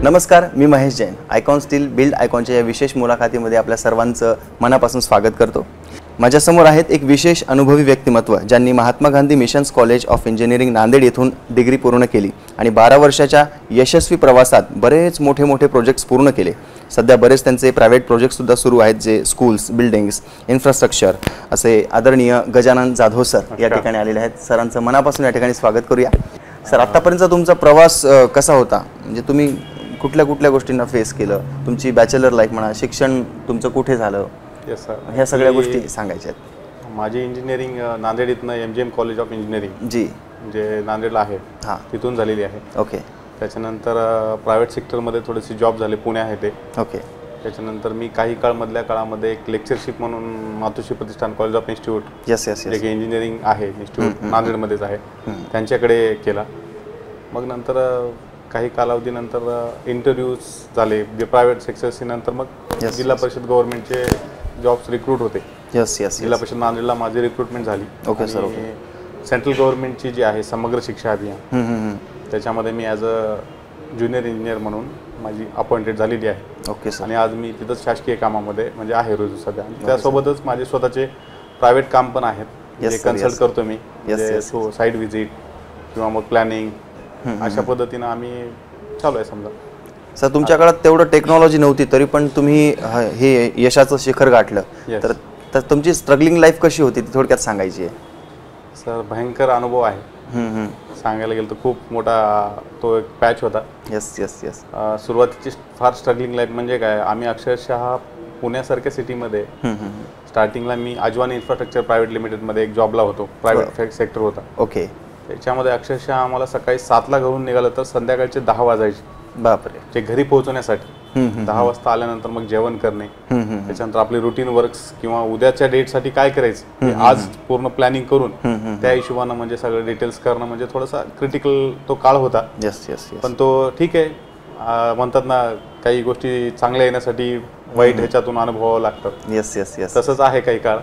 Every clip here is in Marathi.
नमस्कार, मी Mahesh Jain. Icon steel build आयकॉनच्या या विशेष मुलाखतीमध्ये आपल्या सर्वांचं मनापासून स्वागत करतो. माझ्यासमोर आहेत एक विशेष अनुभवी व्यक्तिमत्व ज्यांनी Mahatma Gandhi missions college of engineering Nanded येथून डिग्री पूर्ण केली आणि 12 वर्षाच्या यशस्वी प्रवासात बरेच मोठे प्रोजेक्ट्स पूर्ण केले. सध्या बरेच त्यांचे प्रायव्हेट प्रोजेक्टसुद्धा सुरू आहेत, जे स्कूल्स, बिल्डिंग्स, इन्फ्रास्ट्रक्चर. असे आदरणीय गजानन जाधव सर या ठिकाणी आलेले आहेत. सरांचं मनापासून या ठिकाणी स्वागत करूया. सर, आतापर्यंतचा तुमचा प्रवास कसा होता? म्हणजे तुम्ही कुठल्या गोष्टींना फेस केलं? तुमची बॅचलर लाईफ म्हणा, शिक्षण तुमचं कुठे झालं? येस सर, ह्या सगळ्या गोष्टी सांगायच्या आहेत. माझी इंजिनिअरिंग नांदेड इथनं MGM कॉलेज ऑफ इंजिनिअरिंग जी जे नांदेडला आहे तिथून झालेली आहे. ओके. त्याच्यानंतर प्रायव्हेट सेक्टरमध्ये थोडेसे जॉब झाले, पुणे आहे ते. ओके. त्याच्यानंतर मी काही मधल्या काळामध्ये एक लेक्चरशिप म्हणून मातोश्री प्रतिष्ठान कॉलेज ऑफ इन्स्टिट्यूट यस जे की इंजिनिअरिंग आहे इन्स्टिट्यूट नांदेडमध्येच आहे, त्यांच्याकडे केला. मग नंतर काही कालावधीनंतर इंटरव्ह्यूज झाले जे प्रायव्हेट सेक्टरशी. नंतर मग जिल्हा परिषद गव्हर्नमेंटचे जॉब्स रिक्रूट होते. यस. जिल्हा परिषद नांदेडला माझी रिक्रुटमेंट झाली. Okay sir. सेंट्रल गव्हर्नमेंटची जी आहे समग्र शिक्षा अभियान, त्याच्यामध्ये मी ॲज अ ज्युनियर इंजिनियर म्हणून माझी अपॉइंटेड झालेली आहे. Okay sir. आणि आज मी तिथंच शासकीय कामामध्ये म्हणजे आहे रोज सध्या. त्यासोबतच माझे स्वतःचे प्रायव्हेट काम पण आहेत, जे कन्सल्ट करतो मी. साईट व्हिजिट किंवा मग प्लॅनिंग, अशा पद्धतीनं आम्ही चालू आहे. समजा सर, तुमच्या काळात तेवढं टेक्नॉलॉजी नव्हती, तरी पण तुम्ही हे यशाचं शिखर गाठलं. तर तुमची स्ट्रगलिंग लाईफ कशी होती ती थोडक्यात सांगायची आहे. सर, भयंकर अनुभव आहे. सांगायला गेलं तर खूप मोठा तो एक पॅच होता. यस. सुरुवातीची फार स्ट्रगलिंग लाईफ म्हणजे काय, आम्ही अक्षरशः पुण्यासारख्या सिटीमध्ये स्टार्टिंगला मी अजवानी इन्फ्रास्ट्रक्चर प्रायव्हेट लिमिटेडमध्ये एक जॉबला होतो. प्रायव्हेट सेक्टर होता. ओके. त्याच्यामध्ये अक्षरशः आम्हाला सकाळी 7ला घरून निघालं तर संध्याकाळचे 10 वाजायचे. बापरे. जे घरी पोहोचण्यासाठी 10 वाजता आल्यानंतर मग जेवण करणे, त्याच्यानंतर आपले रुटीन वर्क्स किंवा उद्याच्या डेटसाठी काय करायचं आज पूर्ण प्लॅनिंग करून त्या हिशोबानं म्हणजे सगळे डिटेल्स करणं म्हणजे थोडासा क्रिटिकल तो काळ होता. पण तो ठीक आहे. म्हणतात ना, काही गोष्टी चांगल्या येण्यासाठी वाईट ह्याच्यातून अनुभवावं लागतात. यस. तसंच आहे. काही काळ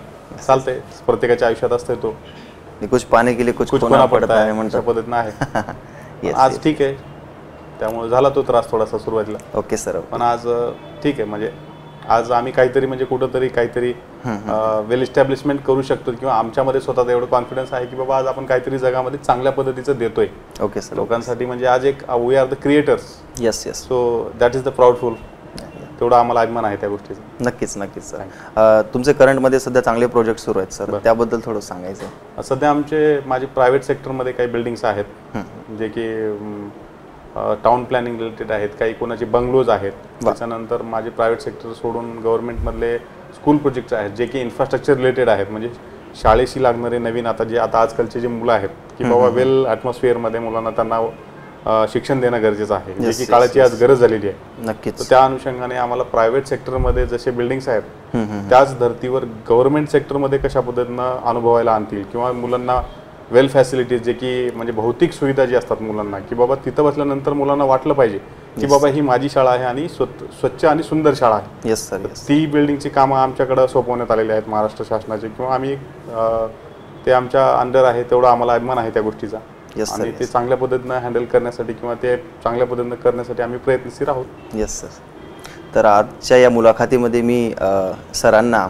चालतंय, प्रत्येकाच्या आयुष्यात असते. तो कुछ पाने के लिए कुछ खोना पड़ता है म्हणतात पद्धतीनं आहे. आज ठीक आहे, त्यामुळे झाला तो त्रास थोडासा सुरुवातीला. Okay sir. पण आज ठीक आहे. म्हणजे आज आम्ही काहीतरी म्हणजे कुठंतरी काहीतरी वेल इस्टॅब्लिशमेंट करू शकतो किंवा आमच्यामध्ये स्वतःचा एवढं कॉन्फिडन्स आहे की बाबा आज आपण काहीतरी जगामध्ये चांगल्या पद्धतीचं देतोय. Okay sir. लोकांसाठी म्हणजे आज एक we are the creators. Yes. So that is the proudful. तेवढा आम्हाला अभिमान आहे त्या गोष्टीचा. नक्कीच सर. तुमचे करंटमध्ये सध्या चांगले प्रोजेक्ट सुरू आहेत सर, त्याबद्दल थोडं सांगायचं. सध्या माझे प्रायव्हेट सेक्टरमध्ये काही बिल्डिंग्स आहेत जे की टाउन प्लॅनिंग रिलेटेड आहेत, काही कोणाचे बंगलोज आहेत. त्याच्यानंतर माझे प्रायव्हेट सेक्टर सोडून गव्हर्नमेंटमधले स्कूल प्रोजेक्ट्स आहेत जे की इन्फ्रास्ट्रक्चर रिलेटेड आहेत. म्हणजे शाळेशी लागणारे नवीन आता आजकालचे जे मुलं आहेत की बाबा वेल ॲटमॉस्फिअरमध्ये मुलांना त्यांना शिक्षण देणं गरजेचं आहे, जे की काळाची आज गरज झालेली आहे. नक्कीच. तर त्या अनुषंगाने आम्हाला प्रायव्हेट सेक्टरमध्ये जसे बिल्डिंग्स आहेत त्याच धर्तीवर गव्हर्नमेंट सेक्टरमध्ये कशा पद्धतीनं अनुभवायला आणतील किंवा मुलांना वेल फॅसिलिटीज जे की म्हणजे भौतिक सुविधा जी असतात मुलांना, की बाबा तिथं बसल्यानंतर मुलांना वाटलं पाहिजे की बाबा ही माझी शाळा आहे आणि स्वच्छ आणि सुंदर शाळा आहे. Yes sir. ती बिल्डिंगची कामं आमच्याकडं सोपवण्यात आलेली आहेत महाराष्ट्र शासनाचे किंवा आम्ही ते आमच्या अंडर आहे. तेवढा आम्हाला अभिमान आहे त्या गोष्टीचा. आणि ते चांगल्या पद्धतीनं हँडल करण्यासाठी किंवा ते चांगल्या पद्धतीनं करण्यासाठी आम्ही प्रयत्नशील आहोत. Yes sir. तर आजच्या या मुलाखतीमध्ये मी सरांना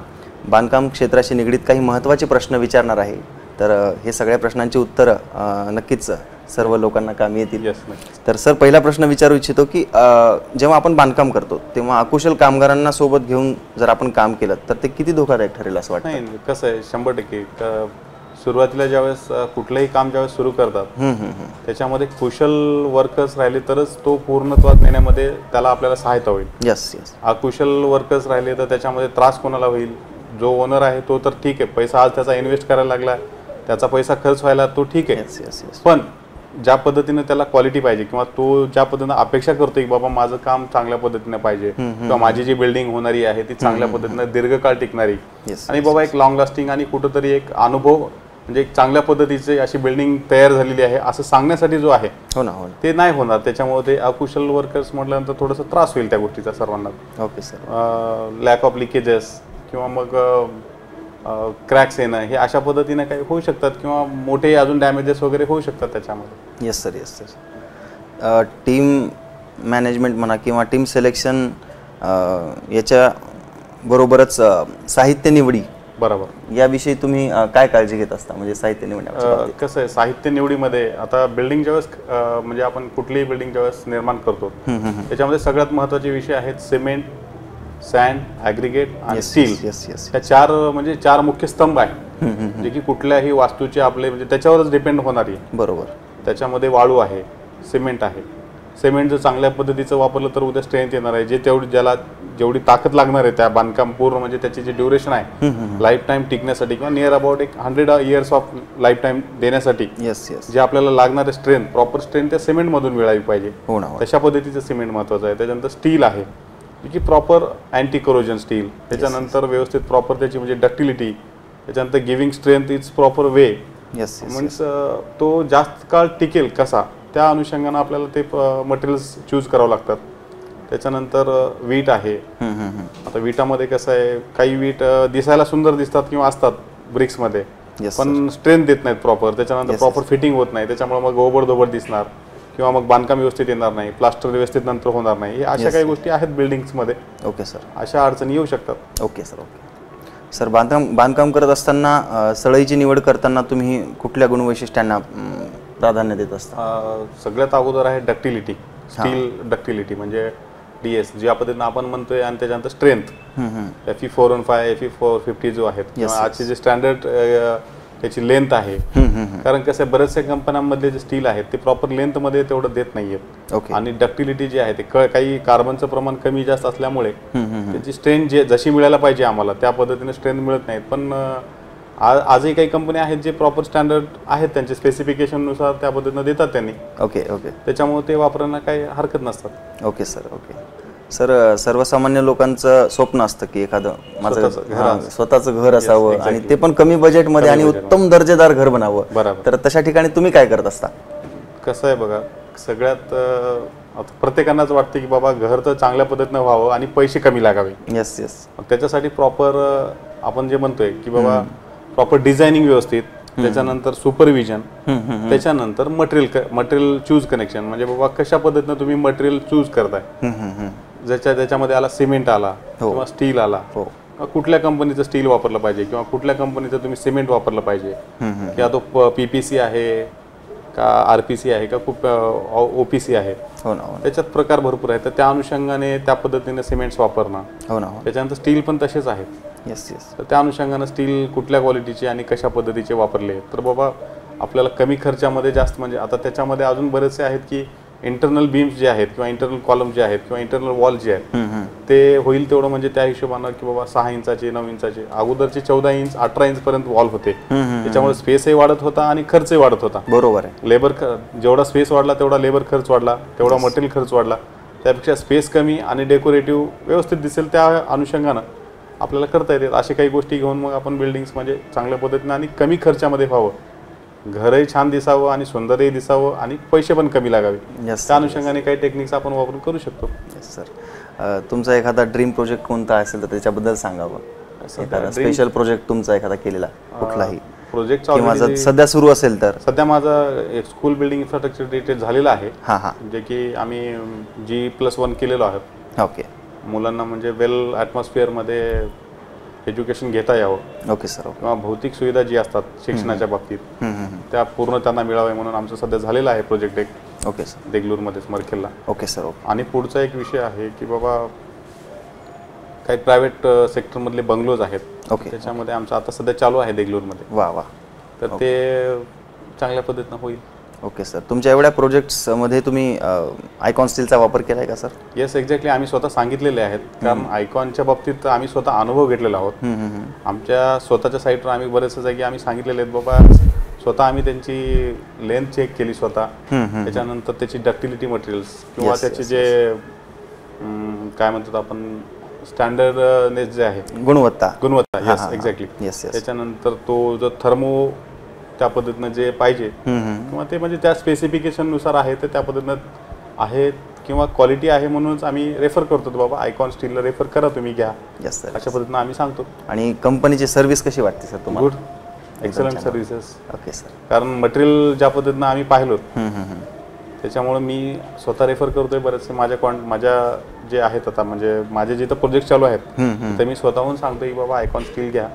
बांधकाम क्षेत्राशी निगडीत काही महत्त्वाचे प्रश्न विचारणार आहे. तर हे सगळ्या प्रश्नांची उत्तरं नक्कीच सर्व लोकांना कामी येतील. तर सर, पहिला प्रश्न विचारू इच्छितो की जेव्हा आपण बांधकाम करतो तेव्हा अकुशल कामगारांना सोबत घेऊन जर आपण काम केलं तर ते किती धोकादायक ठरेल असं वाटतं? नाही, कसं आहे 100% सुरुवातीला ज्यावेळेस कुठलंही काम ज्यावेळेस सुरू करतात त्याच्यामध्ये कुशल वर्कर्स राहिले तरच तो पूर्णत्वात नेण्यामध्ये त्याला आपल्याला सहायता होईल. यस. अकुशल वर्कर्स राहिले तर त्याच्यामध्ये त्रास कोणाला होईल? जो ओनर आहे तो तर ठीक आहे, पैसा आज त्याचा इन्व्हेस्ट करायला लागला, त्याचा पैसा खर्च व्हायला तो ठीक आहे. पण ज्या पद्धतीने त्याला क्वालिटी पाहिजे किंवा तो ज्या पद्धतीने अपेक्षा करतो की बाबा माझं काम चांगल्या पद्धतीने पाहिजे किंवा माझी जी बिल्डिंग होणारी आहे ती चांगल्या पद्धतीने दीर्घकाळ टिकणारी आणि बाबा एक लॉंग लास्टिंग आणि कुठंतरी एक अनुभव म्हणजे एक चांगल्या पद्धतीची अशी बिल्डिंग तयार झालेली आहे असं सांगण्यासाठी जो आहे ते नाही होणार. त्याच्यामुळे ते अकुशल वर्कर्स म्हटल्यानंतर थोडासा त्रास होईल त्या गोष्टीचा सर्वांना. Okay sir. Lack of leakages किंवा मग क्रॅक्स येणं हे अशा पद्धतीने काही होऊ शकतात किंवा मोठे अजून डॅमेजेस वगैरे होऊ शकतात त्याच्यामध्ये. Yes sir. टीम मॅनेजमेंट म्हणा किंवा टीम सिलेक्शन याच्या बरोबरच साहित्य निवडी बरोबर याविषयी तुम्ही काय काळजी घेत असता, म्हणजे साहित्य निवडण्याच्या बाबतीत? कसं आहे, साहित्य निवडीमध्ये आता बिल्डिंग ज्यावेळेस म्हणजे आपण कुठलीही बिल्डिंग ज्यावेळेस निर्माण करतो त्याच्यामध्ये सगळ्यात महत्त्वाचे विषय आहेत सिमेंट, सँड, ॲग्रिगेट आणि स्टील. या चार मुख्य स्तंभ आहेत जे की कुठल्याही वास्तूचे आपले म्हणजे त्याच्यावरच डिपेंड होणारी. बरोबर. त्याच्यामध्ये वाळू आहे, सिमेंट आहे. सिमेंट जर चांगल्या पद्धतीचं वापरलं तर उद्या स्ट्रेंथ येणार आहे, जे ज्याला जेवढी ताकद लागणार आहे त्या बांधकाम पूर्ण म्हणजे त्याची जे ड्युरेशन आहे लाईफ टाईम टिकण्यासाठी किंवा near about 100 years of life time देण्यासाठी जे आपल्याला लागणारे स्ट्रेंथ, प्रॉपर स्ट्रेंथ त्या सिमेंटमधून मिळाली पाहिजे. तशा पद्धतीचं सिमेंट महत्त्वाचं आहे. त्याच्यानंतर स्टील आहे की प्रॉपर अँटी करोजन स्टील. त्याच्यानंतर व्यवस्थित प्रॉपर त्याची म्हणजे डक्टिलिटी. त्याच्यानंतर giving strength is proper way. Means तो जास्त काळ टिकेल कसा, त्या अनुषंगानं आपल्याला ते मटेरियल्स चूज करावं लागतात. त्याच्यानंतर वीट आहे. आता विटामध्ये कसं आहे, काही वीट दिसायला सुंदर दिसतात किंवा असतात ब्रिक्समध्ये, पण स्ट्रेंथ देत नाहीत प्रॉपर. त्याच्यानंतर प्रॉपर फिटिंग होत नाही, त्याच्यामुळे मग ओबडधोबड दिसणार किंवा मग बांधकाम व्यवस्थित येणार नाही, प्लास्टर व्यवस्थित नंतर होणार नाही. हे अशा काही गोष्टी आहेत बिल्डिंग्समध्ये. Okay sir. अशा अडचणी येऊ शकतात. Okay sir. Okay sir. बांधकाम करत असताना सळईची निवड करताना तुम्ही कुठल्या गुणवैशिष्ट्यांना प्राधान्य देत असता? सगळ्यात अगोदर आहे डक्टिलिटी. स्टील डक्टिलिटी म्हणजे DS ज्या पद्धतीने आपण म्हणतोय, आणि त्याच्यानंतर स्ट्रेंथ Fe415, Fe450 जो आहेत किंवा आजचे जे स्टँडर्ड त्याची लेंथ आहे. कारण कसं बऱ्याचशा कंपन्यांमधले जे स्टील आहेत ते प्रॉपर लेंथमध्ये तेवढं देत नाहीयेत. आणि डक्टिलिटी जी आहे ते काही कार्बनचं प्रमाण कमी जास्त असल्यामुळे त्याची स्ट्रेंथ जशी मिळायला पाहिजे आम्हाला त्या पद्धतीने स्ट्रेंथ मिळत नाहीत. पण आजही काही कंपन्या आहेत जे प्रॉपर स्टँडर्ड आहेत त्यांचे स्पेसिफिकेशननुसार त्या पद्धतीनं देतात त्यांनी. ओके. त्याच्यामुळे ते वापरायला काही हरकत नसतात. Okay sir. Okay sir. सर्वसामान्य लोकांचं स्वप्न असतं की एखादं माझं स्वतःचं घर असावं आणि ते पण कमी बजेटमध्ये आणि उत्तम दर्जेदार घर बनावं. बरोबर. तर तशा ठिकाणी तुम्ही काय करत असता? कसं आहे बघा, सगळ्यात प्रत्येकांनाच वाटतं की बाबा घर तर चांगल्या पद्धतीनं व्हावं आणि पैसे कमी लागावे. येस. त्याच्यासाठी प्रॉपर आपण जे म्हणतोय की बाबा प्रॉपर डिझायनिंग व्यवस्थित, त्याच्यानंतर सुपरविजन, त्याच्यानंतर मटेरियल चूज कनेक्शन. म्हणजे बाबा कशा पद्धतीनं तुम्ही मटेरियल चूज करताय. त्याच्यामध्ये आला सिमेंट आला किंवा स्टील आला, कुठल्या कंपनीचं स्टील वापरलं पाहिजे किंवा कुठल्या कंपनीचं तुम्ही सिमेंट वापरलं पाहिजे, किंवा तो PPC आहे का RPC आहे का खूप OPC आहे. त्याच्यात प्रकार भरपूर आहेत. तर त्या अनुषंगाने त्या पद्धतीने सिमेंट्स वापरणं. त्याच्यानंतर स्टील पण तसेच आहेत. तर त्या अनुषंगाने स्टील कुठल्या क्वालिटीचे आणि कशा पद्धतीचे वापरले तर बाबा आपल्याला कमी खर्चामध्ये जास्त, म्हणजे आता त्याच्यामध्ये अजून बरेचसे आहेत की इंटरनल बीम्स जे आहेत किंवा इंटरनल कॉलम जे आहेत किंवा इंटरनल वॉल जे आहेत ते होईल तेवढं म्हणजे त्या हिशोबानं की बाबा 6 इंचाचे 9 इंचाचे, अगोदरचे 14 इंच 18 इंच पर्यंत वॉल होते. त्याच्यामुळे स्पेसही वाढत होता आणि खर्चही वाढत होता. बरोबर आहे. लेबर जेवढा स्पेस वाढला तेवढा लेबर खर्च वाढला, तेवढा मटेरियल खर्च वाढला. त्यापेक्षा स्पेस कमी आणि डेकोरेटिव्ह व्यवस्थित दिसेल त्या अनुषंगानं आपल्याला करता येते. अशा काही गोष्टी घेऊन मग आपण बिल्डिंग्स म्हणजे चांगल्या पद्धतीने आणि कमी खर्चामध्ये व्हावं, घरही छान दिसावं आणि सुंदरही दिसावं आणि पैसे पण कमी लागावे. त्या अनुषंगाने काही टेक्निक्स आपण वापरून करू शकतो. सर. तुमचा एखादा ड्रीम प्रोजेक्ट कोणता असेल तर त्याच्याबद्दल सांगावं. एखादा स्पेशल प्रोजेक्ट तुमचा एखादा केलेला कुठलाही प्रोजेक्ट किंवा सध्या सुरू असेल तर? सध्या माझा एक स्कूल बिल्डिंग इन्फ्रास्ट्रक्चर डिटेल झालेला आहे. जे की आम्ही G+1 केलेलो आहोत. ओके. मुलांना म्हणजे वेल ॲटमॉस्फिअरमध्ये एज्युकेशन घेता यावं. Okay sir. किंवा भौतिक सुविधा जी असतात शिक्षणाच्या बाबतीत त्या पूर्ण त्यांना मिळाव्या म्हणून आमचं सध्या झालेलं आहे प्रोजेक्ट एक. Okay sir. देगलूरमध्येच मरखेलला. Okay sir. आणि पुढचा एक विषय आहे की बाबा काही प्रायव्हेट सेक्टरमधले बंगलोज आहेत. ओके. त्याच्यामध्ये आमचं आता सध्या चालू आहे देगलूरमध्ये. वा. तर ते चांगल्या पद्धतीनं होईल. Okay sir. तुमच्या एवढ्या प्रोजेक्ट्समध्ये तुम्ही आयकॉन स्टीलचा वापर केला आहे का सर? Yes, exactly. आम्ही स्वतः सांगितलेले आहेत, कारण आयकॉनच्या बाबतीत आम्ही स्वतः अनुभव घेतलेला आहोत. आमच्या स्वतःच्या साईटवर आम्ही बरेचसे जागी आम्ही सांगितलेले आहेत बाबा, स्वतः आम्ही त्यांची लेंथ चेक केली स्वतः. त्याच्यानंतर त्याची डक्टिलिटी मटेरियल्स किंवा त्याचे जे काय म्हणतात आपण स्टँडर्डनेस जे आहे गुणवत्ता. Yes, exactly. त्याच्यानंतर तो जो थर्मो त्या पद्धतीनं जे पाहिजे किंवा ते म्हणजे त्या स्पेसिफिकेशननुसार आहे तर त्या पद्धतीनं आहेत किंवा क्वालिटी आहे म्हणूनच आम्ही रेफर करतो बाबा आयकॉन स्टीलला रेफर करा तुम्ही घ्या. अशा पद्धतीनं आम्ही सांगतो. आणि कंपनीची सर्व्हिस कशी वाटते सर तुम्हाला? Good, excellent services. Okay sir. कारण मटेरियल ज्या पद्धतीनं आम्ही पाहिलो त्याच्यामुळे मी स्वतः रेफर करतोय बरेचसे माझ्या जे आहेत आता म्हणजे माझे जिथं प्रोजेक्ट चालू आहेत तिथं मी स्वतःहून सांगतोय की बाबा आयकॉन स्टील घ्या.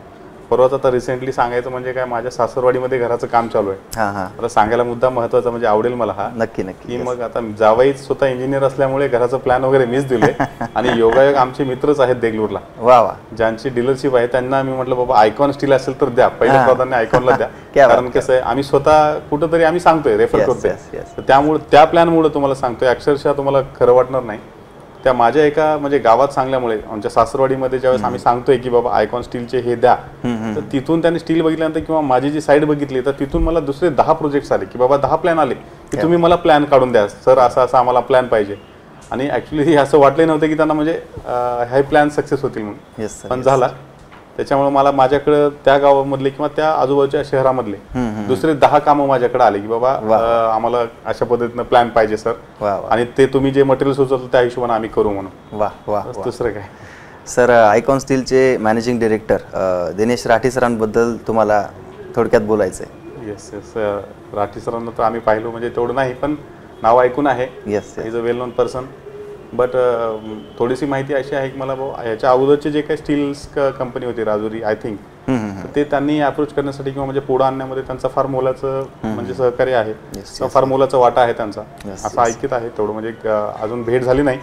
परवाच आता रिसेंटली सांगायचं म्हणजे काय, माझ्या सासरवाडीमध्ये घराचं काम चालू आहे. आता सांगायला मुद्दा महत्वाचा म्हणजे आवडेल मला हा नक्की नक्की की मग आता जावई स्वतः इंजिनियर असल्यामुळे घराचं प्लॅन वगैरे मीच दिले आणि योगायोग आमचे मित्रच आहेत देगलूरला, वा वा, ज्यांची डीलरशिप आहे. त्यांना मी म्हटलं बाबा आयकॉन स्टील असेल तर द्या, पहिल्या प्राधान्य आयकॉनला द्या. कारण कसं आहे, आम्ही स्वतः कुठंतरी आम्ही सांगतोय, रेफर करतोय. त्यामुळे त्या प्लॅनमुळे तुम्हाला सांगतोय, अक्षरशः तुम्हाला खरं वाटणार नाही. त्या माझ्या एका म्हणजे गावात सांगल्यामुळे आमच्या सासरवाडीमध्ये ज्यावेळेस आम्ही सांगतोय की बाबा आयकॉन स्टीलचे हे द्या, तर तिथून त्यांनी स्टील बघितल्यानंतर किंवा माझी जी साईड बघितली तर तिथून मला दुसरे 10 प्रोजेक्ट्स आले की बाबा 10 प्लॅन आले की तुम्ही मला प्लॅन काढून द्या सर, असा असा आम्हाला प्लॅन पाहिजे. आणि ऍक्च्युली असं वाटलं नव्हतं की त्यांना म्हणजे हे प्लॅन सक्सेस होतील म्हणून, पण झाला. त्याच्यामुळे मला माझ्याकडे त्या गावामधले किंवा त्या आजूबाजूच्या शहरामधले दुसरे 10 कामं माझ्याकडे आले की बाबा आम्हाला अशा पद्धतीनं प्लॅन पाहिजे सर, आणि ते तुम्ही जे मटेरियल सुचवलं त्या हिशोबाने आम्ही करू म्हणून. वा वा, दुसरं काय सर, आयकॉन स्टीलचे मॅनेजिंग डायरेक्टर दिनेश राठी सरांबद्दल तुम्हाला थोडक्यात बोलायचं आहे. येस येस, राठी सरांना तर आम्ही पाहिलो म्हणजे तेवढं नाही, पण नाव ऐकून आहे. Yes, is a well non person. But थोडीशी माहिती अशी आहे की मला ह्याच्या अगोदरचे जे काही स्टील्स कंपनी होती राजुरी आय थिंक, ते त्यांनी अप्रोच करण्यासाठी किंवा म्हणजे पुढे आणण्यामध्ये त्यांचा फार मोलाचं म्हणजे सहकार्य आहे, फार मोलाचा वाटा आहे त्यांचा, असं ऐकत आहे. तेवढं म्हणजे अजून भेट झाली नाही,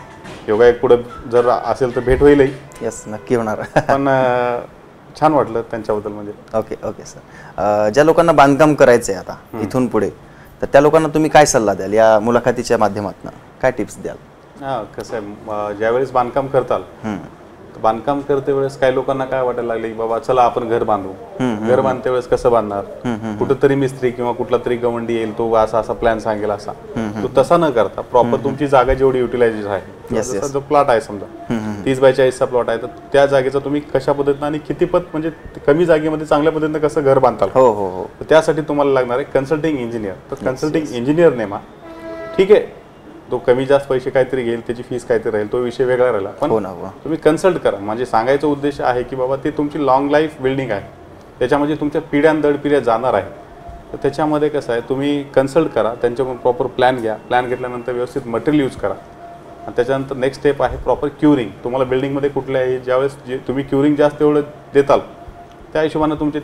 योगा एक पुढे जर असेल तर भेट होईलही. येस, नक्की होणार. पण छान वाटलं त्यांच्याबद्दल म्हणजे. ओके ओके सर, ज्या लोकांना बांधकाम करायचं आहे आता इथून पुढे, तर त्या लोकांना तुम्ही काय सल्ला द्याल या मुलाखतीच्या माध्यमातून, काय टिप्स द्याल? कसं आहे, ज्यावेळेस बांधकाम करताल, बांधकाम करते वेळेस काही लोकांना काय वाटायला लागले की बाबा चला आपण घर बांधू. घर बांधते वेळेस कसं बांधणार, कुठंतरी मिस्त्री किंवा कुठला तरी गवंडी येईल, तो असा असा प्लॅन सांगेल असा, तो तसा न करता प्रॉपर तुमची जागा जेवढी युटिलायझेशन आहे, जसा जो प्लॉट आहे समजा 30/40चा प्लॉट आहे, तर त्या जागेचा तुम्ही कशा पद्धतीने आणि किती पद म्हणजे कमी जागेमध्ये चांगल्या पद्धतीने कसं घर बांधताल, हो हो हो, त्यासाठी तुम्हाला लागणार आहे कन्सल्टिंग इंजिनियर. तर कन्सल्टिंग इंजिनियर नेमा, ठीक आहे, तो कमी जास्त पैसे काहीतरी घेईल, त्याची फीस काहीतरी राहील, तो विषय वेगळा राहिला, पण तुम्ही कन्सल्ट करा. म्हणजे सांगायचा उद्देश आहे की बाबा ते तुमची लॉंग लाईफ बिल्डिंग आहे, त्याच्यामध्ये तुमच्या पिढ्यान-दर पिढ्या जाणार आहे. तर त्याच्यामध्ये कसं आहे, तुम्ही कन्सल्ट करा, त्यांच्याकडून प्रॉपर प्लॅन घ्या, प्लॅन घेतल्यानंतर व्यवस्थित मटेरियल यूज करा, आणि त्याच्यानंतर नेक्स्ट स्टेप आहे प्रॉपर क्युरिंग. तुम्हाला बिल्डिंगमध्ये कुठल्याही ज्यावेळेस जे तुम्ही क्युरिंग जास्त एवढं देताल त्या हिशोबाने तुमचे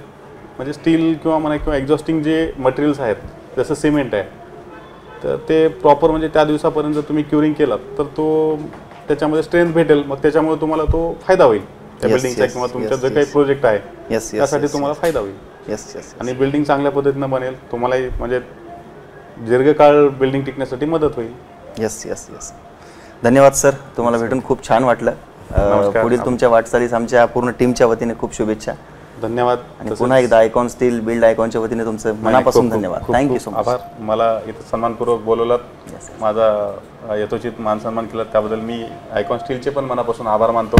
म्हणजे स्टील किंवा म्हणा किंवा एक्झॉस्टिंग जे मटेरियल्स आहेत, जसं सिमेंट आहे, तर ते प्रॉपर म्हणजे त्या दिवसापर्यंत तुम्ही क्युरिंग केलात तर तो त्याच्यामध्ये स्ट्रेंथ भेटेल, मग त्याच्यामुळे तुम्हाला तो फायदा होईल त्या बिल्डिंगचा किंवा तुमचा जो काही प्रोजेक्ट आहे त्यासाठी तुम्हाला फायदा होईल. आणि बिल्डिंग चांगल्या पद्धतीनं बनेल, तुम्हालाही म्हणजे दीर्घकाळ बिल्डिंग टिकण्यासाठी मदत होईल. येस येस येस, धन्यवाद सर, तुम्हाला भेटून खूप छान वाटलं. पुढील तुमच्या वाटचालीस आमच्या पूर्ण टीमच्या वतीने खूप शुभेच्छा. धन्यवाद. आणि पुन्हा एकदा आयकॉन स्टील बिल्ड आयकॉनच्या वतीने तुमचं मनापासून धन्यवाद. Thank you so much. आभार. मला इथं सन्मानपूर्वक बोलवलात, माझा यथोचित मान सन्मान केला, त्याबद्दल मी आयकॉन स्टीलचे पण मनापासून आभार मानतो.